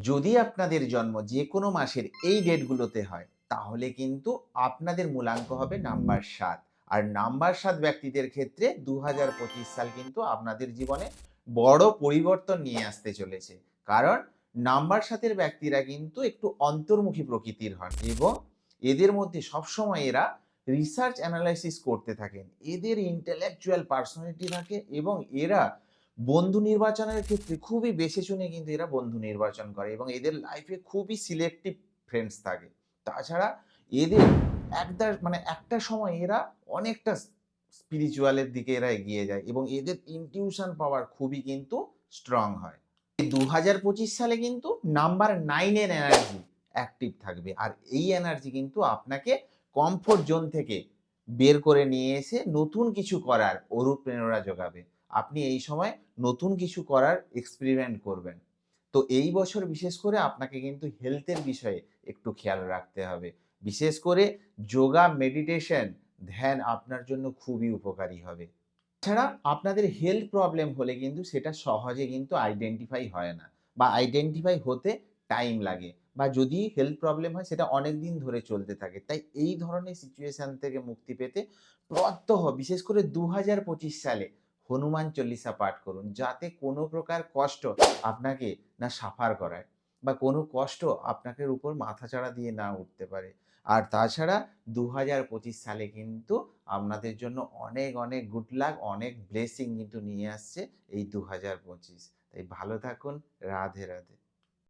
যদি আপনাদের জন্ম যে কোনো মাসের এই ডেটগুলোতে হয়, তাহলে কিন্তু আপনাদের মূলাঙ্ক হবে নাম্বার ৭। আর নাম্বার ৭ ব্যক্তিদের ক্ষেত্রে ২০২৫ সাল কিন্তু আপনাদের জীবনে বড় পরিবর্তন নিয়ে আসতে চলেছে। কারণ নাম্বার ৭ এর ব্যক্তিরা কিন্তু একটু অন্তর্মুখী প্রকৃতির হন এবং এদের মধ্যে সবসময় এরা রিসার্চ অ্যানালাইসিস করতে থাকেন। এদের ইন্টেলেকচুয়াল পার্সোনালিটি থাকে এবং এরা বন্ধু নির্বাচনের ক্ষেত্রে খুবই বেছে শুনে কিন্তু এরা বন্ধু নির্বাচন করে এবং এদের লাইফে খুবই সিলেক্টিভ ফ্রেন্ডস থাকে। তাছাড়া এদের একটা সময় এরা অনেকটা স্পিরিচুয়াল এর দিকে এরা এগিয়ে যায় এবং এদের ইনটিউশন পাওয়ার খুবই কিন্তু স্ট্রং হয়। এই ২০২৫ সালে কিন্তু নাম্বার ৯ এর এনার্জি অ্যাক্টিভ থাকবে। আর এই এনার্জি কিন্তু আপনাকে কমফোর্ট জোন থেকে বের করে নিয়ে এসে নতুন কিছু করার অনুপ্রেরণা যোগাবে। আপনি এই সময় নতুন কিছু করার এক্সপেরিমেন্ট করবেন। তো এই বছর বিশেষ করে আপনাকে কিন্তু হেলথের বিষয়ে একটু খেয়াল রাখতে হবে। বিশেষ করে যোগা, মেডিটেশন, ধ্যান আপনার জন্য খুবই উপকারী হবে। তাছাড়া আপনাদের হেলথ প্রবলেম হলে কিন্তু সেটা সহজে কিন্তু আইডেন্টিফাই হয় না বা আইডেন্টিফাই হতে টাইম লাগে বা যদি হেলথ প্রবলেম হয় সেটা অনেকদিন ধরে চলতে থাকে। তাই এই ধরনের সিচুয়েশন থেকে মুক্তি পেতে প্রত্যহ বিশেষ করে ২০২৫ সালে হনুমান চল্লিশা পাঠ করুন। যাতে কোনো প্রকার কষ্ট আপনাকে না সাফার করায় বা কোনো কষ্ট আপনাদের উপর মাথাচাড়া দিয়ে না উঠতে পারে। আর তাছাড়া ২০২৫ সালে কিন্তু আপনাদের জন্য অনেক, অনেক গুড লাক, অনেক ব্লেসিং কিন্তু নিয়ে আসছে এই ২০২৫। তাই ভালো থাকুন। রাধে, রাধে।